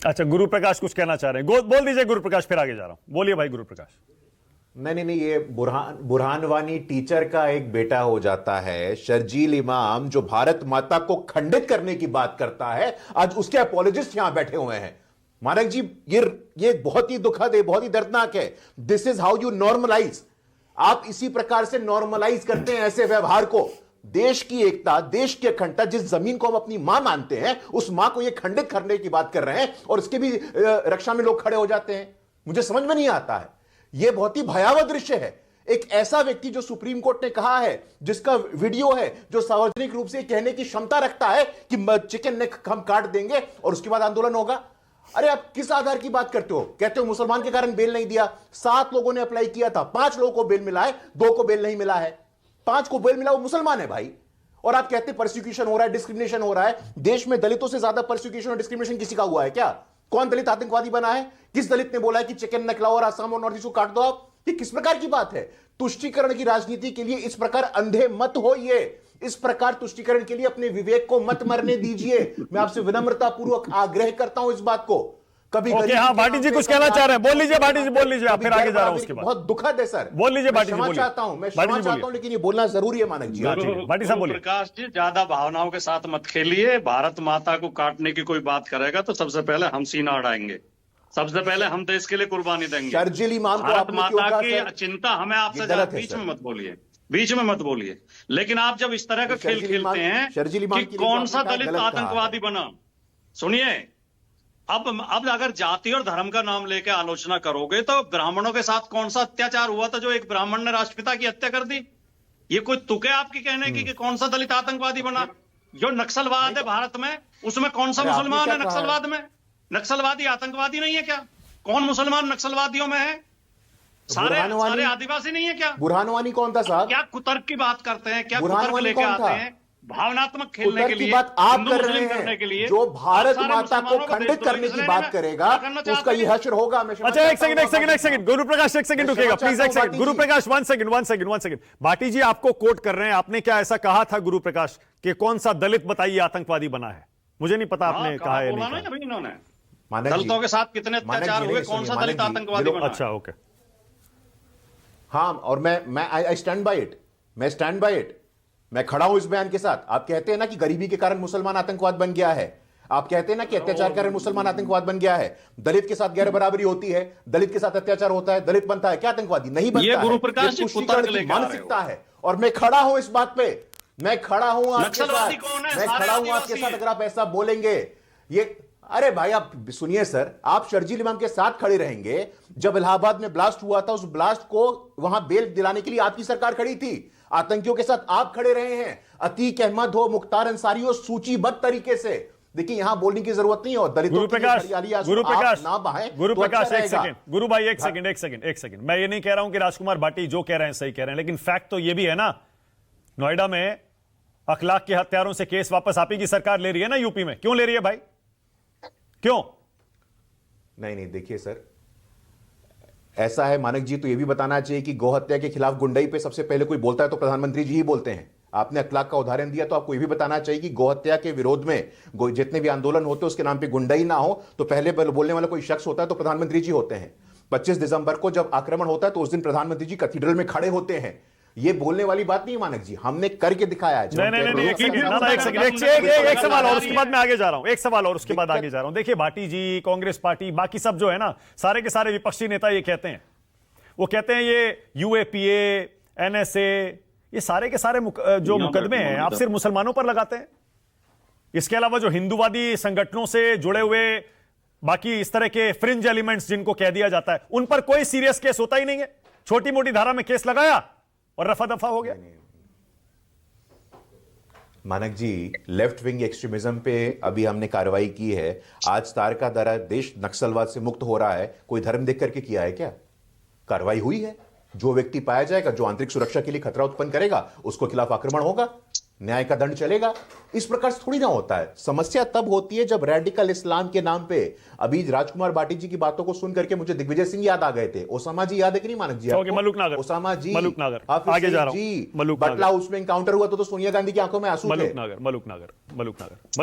अच्छा, गुरु प्रकाश कुछ कहना चाह रहे हैं, बोल दीजिए गुरु प्रकाश, फिर आगे जा रहा हूं। बोलिए भाई गुरु प्रकाश। नहीं, ये बुरहान वानी टीचर का एक बेटा हो जाता है। शर्जील इमाम जो भारत माता को खंडित करने की बात करता है, आज उसके अपोलोजिस्ट यहां बैठे हुए हैं। मानक जी, ये बहुत ही दुखद है, बहुत ही दर्दनाक है। This is how you normalise. आप इसी प्रकार से नॉर्मलाइज करते हैं ऐसे व्यवहार को। देश की एकता, देश की अखंडता, जिस जमीन को हम अपनी मां मानते हैं, उस मां को ये खंडित करने की बात कर रहे हैं, और इसके भी रक्षा में लोग खड़े हो जाते हैं। मुझे समझ में नहीं आता है। यह बहुत ही भयावह दृश्य है। एक ऐसा व्यक्ति जो सुप्रीम कोर्ट ने कहा है, जिसका वीडियो है, जो सार्वजनिक रूप से कहने की क्षमता रखता है कि चिकन नेक हम काट देंगे और उसके बाद आंदोलन होगा। अरे आप किस आधार की बात करते हो? कहते हो मुसलमान के कारण बेल नहीं दिया। 7 लोगों ने अप्लाई किया था, 5 लोगों को बेल मिला है, 2 को बेल नहीं मिला है। 5 को बेल मिला, वो मुसलमान है भाई। और आप कहते हैं परसिक्यूशन हो रहा है, डिस्क्रिमिनेशन हो रहा है। देश में दलितों से ज्यादा परसिक्यूशन और डिस्क्रिमिनेशन किसी का हुआ है क्या? कौन दलित आतंकवादी बना है? किस दलित ने बोला है कि चिकन नेक लाओ और आसाम और नॉर्थ ईस्ट को काट दो आप? ये किस प्रकार की बात है? तुष्टीकरण की राजनीति के लिए इस प्रकार अंधे मत होइए। इस प्रकार तुष्टीकरण के लिए अपने विवेक को मत मरने दीजिए। मैं आपसे विनम्रता पूर्वक आग्रह करता हूं इस बात को। कभी हाँ, भाटी जी कुछ कहना चाह रहे हैं, बोल लीजिए भाटी जी, बोल लीजिए, फिर आगे जा रहा हूं उसके बाद। बहुत दुखद है सर, बोल लीजिए भाटी जी, क्षमा चाहता हूं, मैं क्षमा चाहता हूं, लेकिन ये बोलना जरूरी है मानक जी। भाटी साहब बोलिए। प्रकाश जी, ज्यादा भावनाओं के साथ मत खेलिए। भारत माता को काटने की कोई बात करेगा तो सबसे पहले हम सीना अड़ाएंगे, सबसे पहले हम देश के लिए कुर्बानी देंगे। शर्जील इमाम को भारत माता की चिंता हमें आपसे बीच में मत बोलिए, बीच में मत बोलिए। लेकिन आप जब इस तरह का खेल खेलते हैं कि कौन सा दलित आतंकवादी बना, सुनिए, अब अगर जाति और धर्म का नाम लेकर आलोचना करोगे तो ब्राह्मणों के साथ कौन सा अत्याचार हुआ था जो एक ब्राह्मण ने राष्ट्रपिता की हत्या कर दी? ये कोई तुक है आपकी कहने की कि कौन सा दलित आतंकवादी बना? जो नक्सलवाद है भारत में, उसमें कौन सा मुसलमान है नक्सलवाद में? नक्सलवादी आतंकवादी नहीं है क्या? कौन मुसलमान नक्सलवादियों में है? सारे आदिवासी नहीं है क्या? बुरहान वानी कौन था साहब? क्या कुतर्क की बात करते हैं, क्या कुतर्क लेके आते हैं भावनात्मक खेलने के लिए? बात आप कर रहे हैं। जो भारत माता को खंडित करने की बात करेगा तो उसका ये हश्र होगा। अच्छा, एक सेकंड गुरु प्रकाश, एक सेकंड रुकेगा प्लीज, एक सेकंड गुरु प्रकाश, वन सेकंड। भाटी जी आपको कोट कर रहे हैं, आपने क्या ऐसा कहा था गुरु प्रकाश कि कौन सा दलित बताइए आतंकवादी बना है? मुझे नहीं पता आपने कहा है नहीं। इन्होंने दलितों के साथ कितने अत्याचार हुए, कौन सा दलित आतंकवादी बना? अच्छा, ओके, हाँ, और मैं आई स्टैंड बाय इट, मैं स्टैंड बाय इट, मैं खड़ा हूं इस बयान के साथ। आप कहते हैं ना कि गरीबी के कारण मुसलमान आतंकवाद बन गया है, आप कहते हैं ना कि अत्याचार के कारण मुसलमान आतंकवाद बन गया है। दलित के साथ गैर बराबरी होती है, दलित के साथ अत्याचार होता है, दलित बनता है क्या आतंकवादी? नहीं बनता। ये गुरु प्रकाश जी की मानसिकता है, और मैं खड़ा हूं इस बात पे, मैं खड़ा हूं आपके साथ, मैं खड़ा हूं आपके साथ। अगर आप ऐसा बोलेंगे, ये अरे भाई आप सुनिए सर, आप शर्जील इमाम के साथ खड़े रहेंगे। जब इलाहाबाद में ब्लास्ट हुआ था, उस ब्लास्ट को वहां बेल दिलाने के लिए आपकी सरकार खड़ी थी, आतंकियों के साथ आप खड़े रहे हैं। अतीक अहमद हो, मुख्तार अंसारी हो, सूचीबद्ध तरीके से। देखिए यहां बोलने की जरूरत नहीं है। और दलितों गुरु प्रकाश, एक सेकंड गुरु भाई, एक सेकंड। मैं ये नहीं कह रहा हूं कि राजकुमार भाटी जो कह रहे हैं सही कह रहे हैं, लेकिन फैक्ट तो ये भी है ना, नोएडा में अखलाक के हत्यारों से केस वापस आप ही की सरकार ले रही है ना, यूपी में। क्यों ले रही है भाई, क्यों? नहीं, देखिए सर, ऐसा है मानक जी, तो यह भी बताना चाहिए कि गौ हत्या के खिलाफ गुंडाई पे सबसे पहले कोई बोलता है तो प्रधानमंत्री जी ही बोलते हैं। आपने अखलाक का उदाहरण दिया, तो आपको यह भी बताना चाहिए कि गौ हत्या के विरोध में जितने भी आंदोलन होते हैं उसके नाम पे गुंडाई ना हो तो पहले बोलने वाला कोई शख्स होता है तो प्रधानमंत्री जी होते हैं। 25 दिसंबर को जब आक्रमण होता है तो उस दिन प्रधानमंत्री जी कैथेड्रल में खड़े होते हैं। ये बोलने वाली बात नहीं मानक जी, हमने करके दिखाया है। नहीं, एक सवाल और उसके बाद मैं आगे जा रहा हूं, एक सवाल और उसके बाद आगे जा रहा हूं। देखिए भाटी जी, कांग्रेस पार्टी, बाकी सब जो है ना, सारे के सारे विपक्षी नेता ये कहते हैं, वो कहते हैं ये यूएपीए, एनएसए, ये सारे के सारे जो मुकदमे हैं आप सिर्फ मुसलमानों पर लगाते हैं। इसके अलावा जो हिंदूवादी संगठनों से जुड़े हुए बाकी इस तरह के फ्रिंज एलिमेंट्स जिनको कह दिया जाता है, उन पर कोई सीरियस केस होता ही नहीं है। छोटी मोटी धारा में केस लगाया और रफा दफा हो गया। मानक जी, लेफ्ट विंग एक्सट्रीमिज्म पे अभी हमने कार्रवाई की है। आज तार का दरा देश नक्सलवाद से मुक्त हो रहा है, कोई धर्म देख करके किया है क्या? कार्रवाई हुई है। जो व्यक्ति पाया जाएगा जो आंतरिक सुरक्षा के लिए खतरा उत्पन्न करेगा, उसको खिलाफ आक्रमण होगा, न्याय का दंड चलेगा। इस प्रकार से थोड़ी ना होता है। समस्या तब होती है जब रेडिकल इस्लाम के नाम पे, अभी राजकुमार भाटी जी की बातों को सुन करके मुझे दिग्विजय सिंह याद आ गए थे। ओसामा जी याद है कि नहीं मानक जी? मलूक नागर, ओसामा जी, मलूक नागर, आगे जा रहा हूं। बटला उसमें एनकाउंटर हुआ तो सोनिया गांधी की आंखों में आंसू थे। मलूक नागर